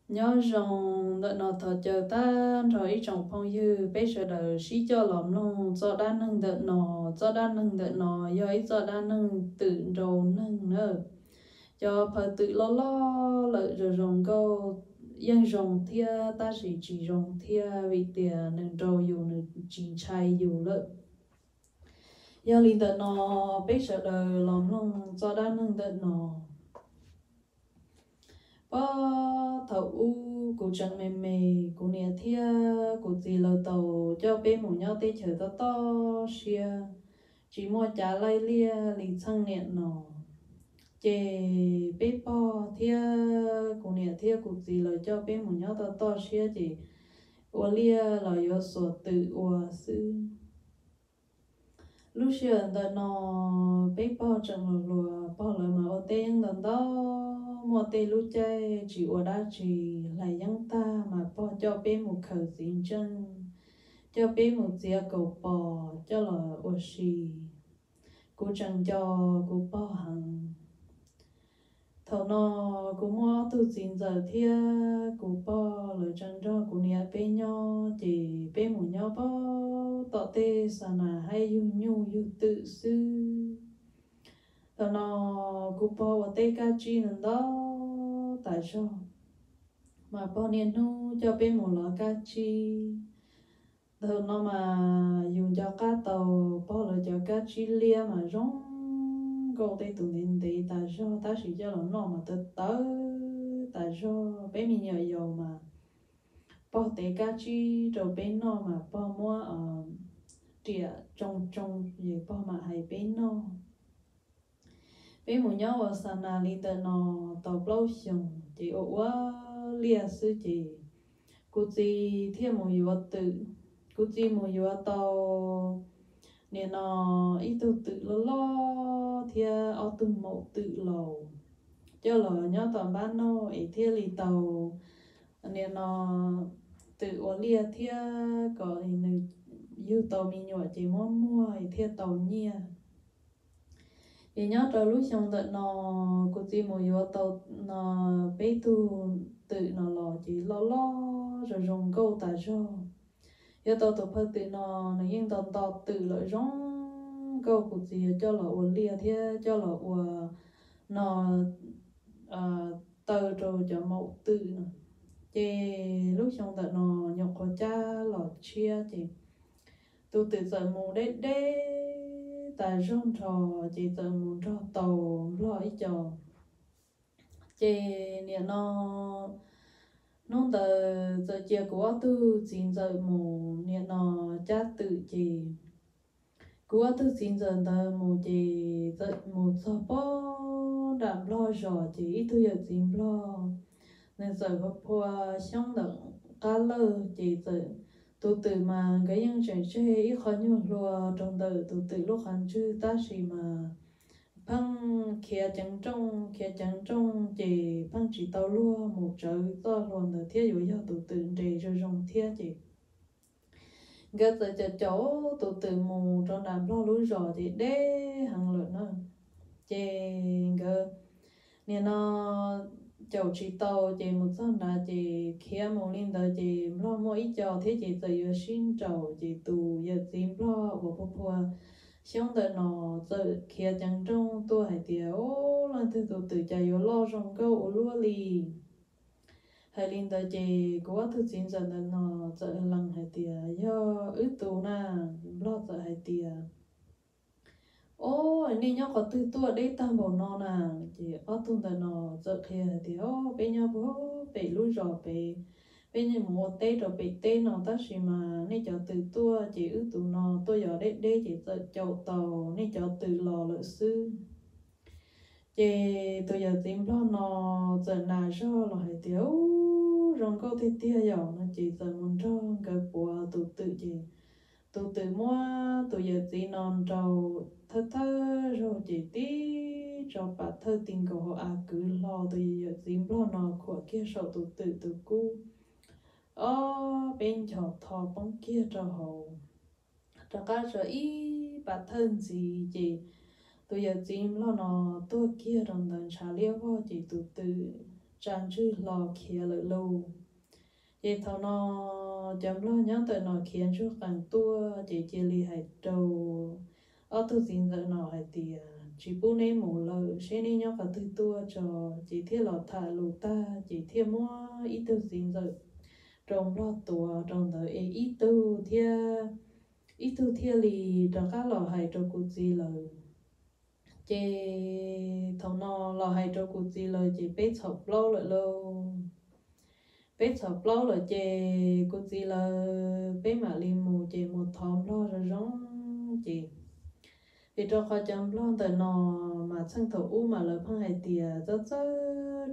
nhớ rằng đợt nó thật chờ ta rồi trong phong dư bây giờ đời sĩ cho lòng nông cho đa nâng đợt nó cho đa nâng đợt nó do ấy cho đa nâng tự rồi nâng nữa cho phải tự lo lợi rồi rồng câu yên rồng thia ta chỉ rồng thia vì tiền nên rồi dù nên chỉ chạy dù lợi do linh đợt nó bây giờ đời lòng nông cho đa nâng đợt nó có thầu u cụ chẳng mềm mề cụ nè thia cụ gì lờ tàu cho bên một nhau tê chờ to to xia chỉ mua trả lại lia lì xăng nè nọ chè bê po thia cụ nè thia cụ gì lờ cho bên một nhau to to xia chỉ ua lia là yo sổ tự ua sư lúc xưa đợt nó bé bao chẳng lùa bao lời mà ở tên đợt đó mua tên lúc chơi chỉ ở đó chỉ là dân ta mà bao cho bé một khẩu dính chân cho bé một dĩa cầu bò cho là ở xì cô chẳng cho cô bao hàng thầu nó cô mua tu dính giờ thia cô bao lời chẳng cho cô nia bé nhau chỉ bé một nhau bao tọ tê sa na hay yu nhu yu tự sư thầu nó cô bao ở tê ca chi nữa đó tại sao mà bao niên nu cho bé một lọ ca chi thầu nó mà dùng cho cá tàu bao lời cho cá chi lia mà rong câu tê tụ nên tê tại sao ta chỉ cho nó mà tớ tớ tại sao bé mình nhờ dầu mà bao tê cá chi rồi bé nó mà bao mua ở trịa trong trong gì bao mà hay bé nó bé một nhau ở sàn là li tờ nó tàu lâu xong chị ở quá lia sư chị cô chị thêm một yếu tự cô chị một yếu tàu nên nó ít tự lo thì ở từng một tự lầu cho là nhớ toàn ban nó ấy thì lì tàu nên nó tự ở lia thì có nên yêu tàu mình nhỏ chỉ muốn mua ấy thì tàu nhia thì nhớ từ lúc xong tự nó cô chỉ mua yêu tàu nó bé tu tự nó lo chỉ lo rồi dùng câu tại sao yêu tàu tập hợp tự nó yên tàu tàu tự lợi rong câu của gì cho là uốn lia thế cho là uốn nó tờ rồi cho mẫu tự nữa chị lúc xong tận nó nhọc có cha lọt chia chị tôi tự giờ mù đế đế tại rong trò chị giờ mù trò tàu lo ý trò chị nè nó tờ giờ chia của tôi xin giờ mù nè nó cha tự chị của tôi xin giờ tờ mù chị giờ mù cho bó đạm lo rồi chị tôi giờ xin lo nên giờ có qua xong đặng cá lơ chị tự tụ tự mà cái những chuyện chơi ít khó nhiều lùa trong đời tụ tự lúc hắn chứ ta chỉ mà phăng kia chẳng trong chị phăng chỉ tàu lùa một trời to luôn đời thiết dụ do tụ tự để rồi rong thiết chị gật giờ cho chỗ tụ tự mù trong đám lo lúa rồi thì đế hàng lợn nữa chị gật nên nó chầu chỉ tàu chị một số là chị kia một linh đời chị lo mỗi chầu thế chị tự yêu xin chầu chị tù yêu xin lo của phụ phụ xong đời nó tự kia chẳng trong tôi hay tiêu lần thứ tụ tự chạy yêu lo trong câu lúa lì hay linh đời chị có thứ xin giờ đời nó tự lần hay tiêu do ước tù na lo tự hay tiêu ô anh đi nhau có từ tua đấy ta bảo nó nè chị ở tuần tới nó giờ kia thì ô bên nhau bố bị lúa rồi bị bên nhau một tết rồi bị tết nó ta chỉ mà nên cho từ tua chị ước tụ nó tôi giờ đấy đấy chị giờ chậu tàu nên cho từ lò lợi sư chị tôi giờ tìm lo nó giờ nào cho là hay thiếu rồi câu thì tia giờ nó chị giờ muốn cho cái của tụ tự chị tụ tự mua tụ giờ chị non trâu thơ rồi chỉ tí cho bà thơ tình cầu họ cứ lo tụ giờ chị lo nó của kia sợ tụ tự tụ cu bên cho thọ bóng kia cho hậu cho cá sợ ý bà thân gì chị tụ giờ chị lo nó tôi kia đồng đàn trả liêu vô chị tụ tự tràn chữ lò kia lợi lâu vậy thằng nó chấm lo nhớ tới nó khiến cho càng tua chỉ li hay đầu ở tu xin giờ nó hay thì chỉ bu nên mù lờ sẽ nên nhớ cả từ tua cho chỉ thiết lọt thả lù ta chỉ thiết mua ít tu xin giờ trong lo tua trong đời ít tu thiết li trong các lò hay trong cụ gì lời chế thằng nó lò hay trong cụ gì lời chỉ biết học lâu lại lâu biết học lâu là chè cô gì là biết mà liền mù chè một thòng lo rồi giống chè vì cho khó chăm lo từ nọ mà sang thầu u mà lời phong hay tiề rất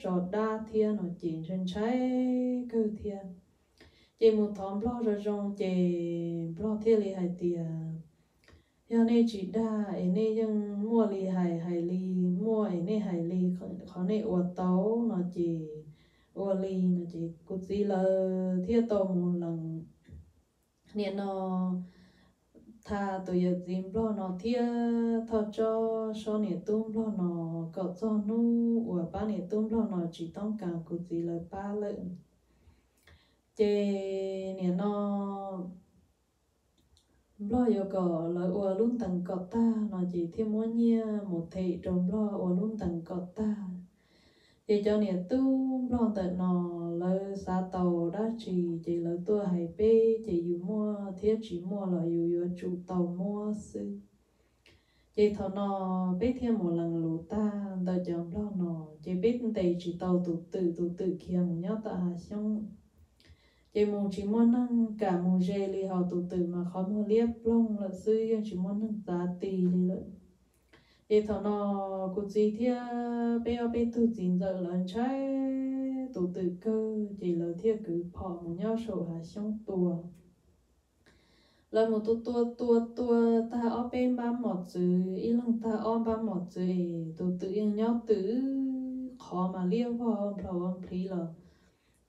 trò đa thiên nó chỉ trên trái cơ thiên chè một thòng lo rồi giống chè lo thiên li hay tiề giờ này chỉ đa ấy này nhưng mua li hay li mua ấy này hay li khó này uất tấu nó chỉ ô li nó chỉ cút gì là thiết tổ một lần nè nó thà tụi giờ dìm lo nó thiết thọ cho so nè tung lo nó cọ cho nu và ba nè tung lo nó chỉต้องการcút gì là ba lợn chê nè nó lo giờ cọ là ô luôn tầng cọ ta nó chỉ thêm muốn nhia một thị trong lo ô luôn tầng cọ ta chị cho nè tu lo tại nó lỡ xa tàu đã chỉ lỡ tua hay bê chỉ dù mua thiết chỉ mua là dù chủ tàu mua sư chị thọ nó biết thêm một lần lũ ta đợi chồng lo nó chị biết tây chỉ tàu tụ tự kia một nhớ ta hà xong chị muốn chỉ muốn năng cả một dê li họ tụ tự mà khó mua liếp lông là sư chỉ muốn năng giá tì li lợi vậy thằng nó cụ gì thì bé tu chín giờ lần trái tụ tự cơ chỉ là thiết cứ bỏ một nhau sổ hà xong tua lần một tua ta ở bên ba một chữ ý lần ta ở ba một chữ tụ tự yên nhau tự khó mà liêu vào ông phí là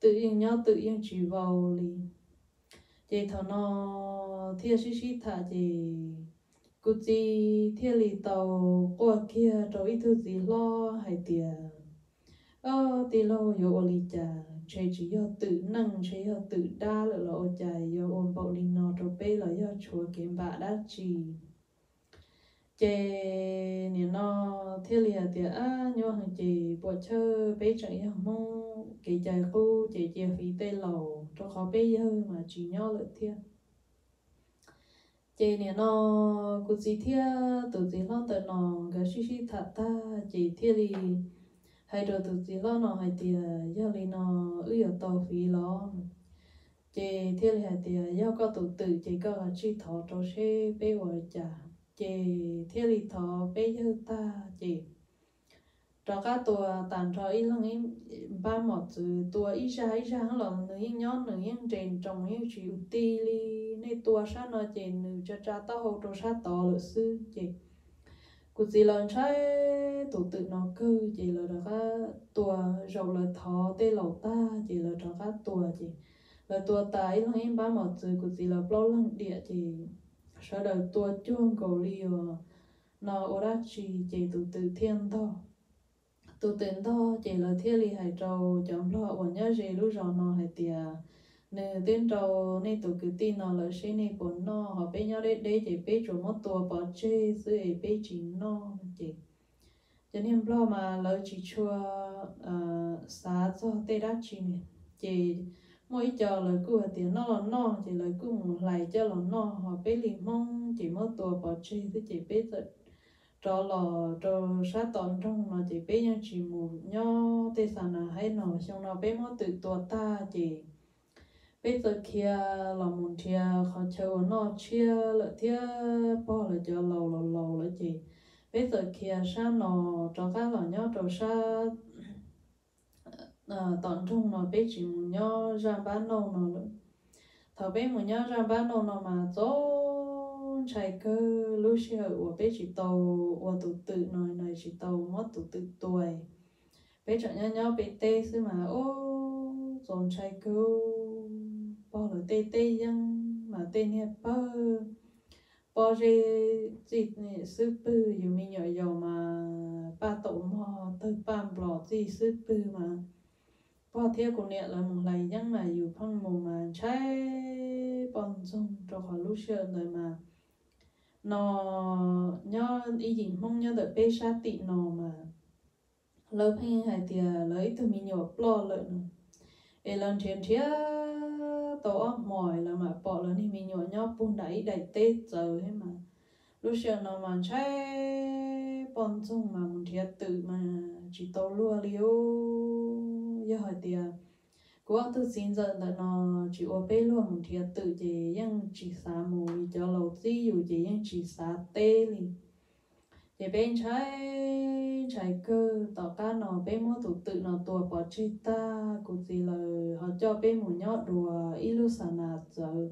tự yên nhau tự yên chỉ vào li vậy thằng nó thiết xí thà gì cụ gì thiên lý tàu qua kia rồi ít thứ gì lo hay tiền thì lo yo oli cha chơi chỉ yo tự năng chơi yo tự đa là lo cha yo ôn bảo linh nó rồi bây là yo chúa kiếm bạ đã chỉ chè nè nó thiên lý hạt tiền nhớ hàng chỉ bỏ chơi bây giờ yo mong cái chạy khu chỉ phí tây lầu cho họ bây giờ mà chỉ nhớ lợi thiên chị nè nó cụ gì thia tụi gì lo tụi nó cái xí thật ta chị thia đi hay rồi tụi gì lo nó hay tiề giờ đi nó ở tàu phí lo chị thia đi hay tiề giờ có tụi tự chị có là chỉ thọ cho xe bé vợ cha chị thia đi thọ bé giờ ta chị cho các tua tàn cho ít lần em ba một từ tua ít ra hắn lòng nữ nhón nữ trên trong những chịu ti li nên tua sát nó trên nữ cho cha tao hậu cho sát to lỡ sư chị cụ gì lần trái tụ tự nó cơ chị là đó các tua rộng là thọ tê lẩu ta chị là cho các tua chị là tua ta ít lần em ba một từ cụ gì là bao lần địa chị sau đó tua chuông cầu liều nó ở đó chị tụ tự thiên to tụ tên đó chỉ là thiết lý hải trâu chấm lo ở nhớ gì lúc rồi nó hải tiề nè tên trâu nè tụ cứ tin nó là sẽ nè bốn nó họ bé nhau đấy chỉ bé chỗ một tua bỏ chơi dưới bé chỉ nó chỉ cho nên lo mà lỡ chỉ chua xá cho tê đá chỉ nè chỉ mỗi giờ lời cứ tiền nó là nó chỉ lời cứ một lại cho là nó họ bé liền mong chỉ một tua bỏ chơi thì chỉ bé rồi cho lò cho sát tòn trong nó chỉ biết những chỉ mù nho tê sản là hay nó xong nó biết mất tự tua ta chỉ biết giờ kia là một chia họ chờ nó chia lại thia bỏ lại cho lầu lại chỉ biết giờ kia sát nó cho các là nhớ cho sát tòn trong nó biết chỉ mù nho ra bán đâu nó thầu biết mù nho ra bán đâu nó mà dỗ chạy cơ lúc xưa ở bên chỉ tàu ở tụ tự này chỉ tàu mất tụ tự tuổi bên chọn nhau bên tê xứ mà ô dồn chạy cơ bao là tê dân mà tê nè bao gì này sư bư dù mình nhỏ mà ba tổ mò tới ba lọ gì sư bư mà bỏ thiệt của nè là một lại nhưng mà dù phong mù mà trái bọn dùng cho khỏi lúc xưa rồi mà nó nhớ ý gì mong nhớ được bê sát tị nó mà lớp hay hay thì lấy từ mình nhỏ lo lợi nữa để lần trên phía tổ mỏi là mà bỏ lần thì mình nhỏ nhóc bún đáy đầy tết giờ hết mà lúc xưa nó mà trái bọn dùng mà một thiệt tự mà chỉ tàu lúa liêu giờ hỏi thì cô tự xin giờ là nó chỉ ở bên luôn một thiệt tự chỉ ยัง chỉ xả mùi cho lâu gì dù chỉ ยัง chỉ xả tê li chỉ bên trái cơ tỏ ca nó bên mua tụ tự nó tua bỏ chết ta cũng gì là họ cho bên một nhót đùa ilusana giờ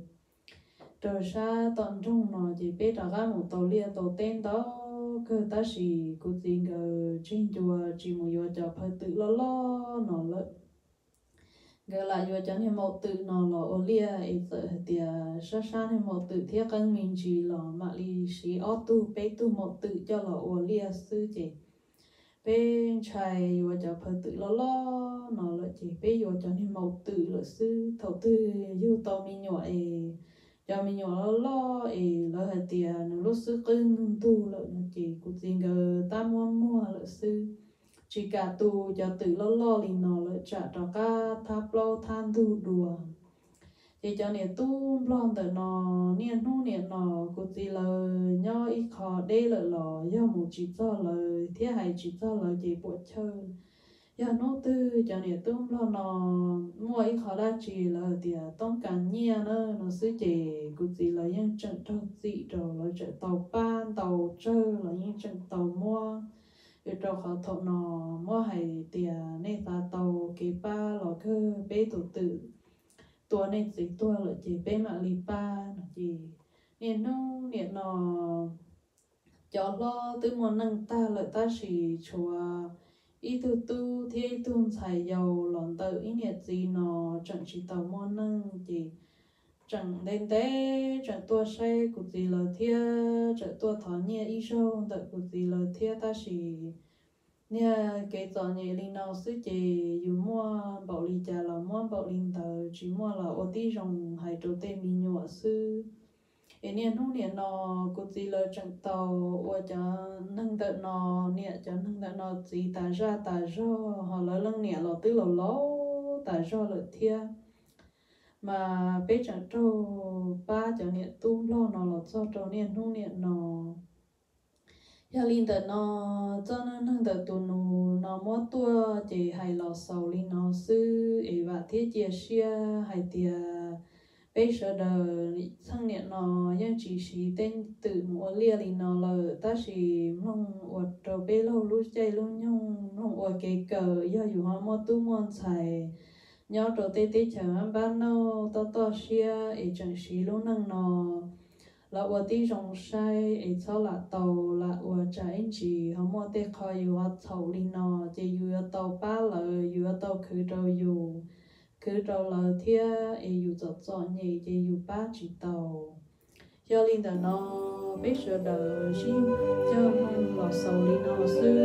trở ra tận trung nó chỉ bên trả ra một tàu lia tàu tên đó cơ ta chỉ cũng gì ngờ trên chùa chỉ một giờ cho phải tự lo nó lợi gỡ lại vừa chẳng thì một tự nó là ô lia ấy sợ thì sa thì một tự thiết cân mình chỉ là mà li sĩ ô tu bé tu một tự cho là ô lia sư chị bên trái vừa cho phải tự lo nó là chỉ bé vừa chẳng thì một tự là sư thầu tư yêu tao mình nhỏ ấy cho mình nhỏ lo ấy là thì nó lúc sư cưng tu là chỉ cũng gì ngờ ta mua là sư chỉ cả tu cho tự lo liền nó lợi trả cho cả tháp lo than tu đùa thì cho nên tu lo tự nó niên hu niên nó cũng chỉ là nhau ít khó đây là lò do một chỉ cho lời thế hay chỉ cho lời chỉ bộ chơi do nó tư cho nên tu lo nó mua ít khó đã chỉ là thì tông càng nhia nó sư chỉ cũng chỉ là những trận trâu dị rồi là trận tàu ban tàu chơi là những trận tàu mua rồi cho họ thọ nó mua hay tiền nên ta tàu cái ba lò cơ bé tổ tự tua nên chỉ tua là chỉ bé mà li ba chỉ nên nó cho lo từ món năng ta lợi ta chỉ chùa ý tu thế tuôn xài dầu lòn tự ý nhiệt gì nó chẳng chỉ tàu món năng chỉ chẳng đến thế chẳng tua say của gì là thia chẳng tua thọ nhẹ ý sâu tự của gì là thia ta chỉ nè cái trò nhẹ linh nào sư chị dù mua bảo lì trà là mua bảo linh tờ chỉ mua là ô tí rồng hay trâu tê mi nhọ sư nè hôm nè nó cũng gì là chẳng tàu ô cho nâng đợt nó nè cho nâng đợt nó gì ta ra họ lỡ lưng nè lọ tư lọ lố ta ra lỡ thia mà bé chẳng trâu ba cho nè tu lo nó lọ cho trâu nè hôm nè nó giờ linh tờ nó cho nên thằng tờ tụi nó mua tua chỉ hay lò sầu linh nó sư ấy và thiết chia chia hay tia bây giờ đời thằng niệm nó nhưng chỉ tên tự mua lia linh nó là ta chỉ mong ở trâu bê lâu lúc chạy lúc nhung mong ở cái cờ giờ dù họ mua tu mua xài nhớ trâu tê tê chờ bán nô to chia ấy chẳng chỉ lúc năng nó là ở đi trong sai ấy sau là tàu là ở trái chỉ họ mua tê khaiอยู่ở tàu đi nó chỉอยู่ở tàu ba làอยู่ở tàu cứ tàu là thia ấyอยู่chọn nhỉ chỉอยู่ba chỉ tàu cho linh tờ nó biết sự đời chim cho mong lọ sầu đi nó sư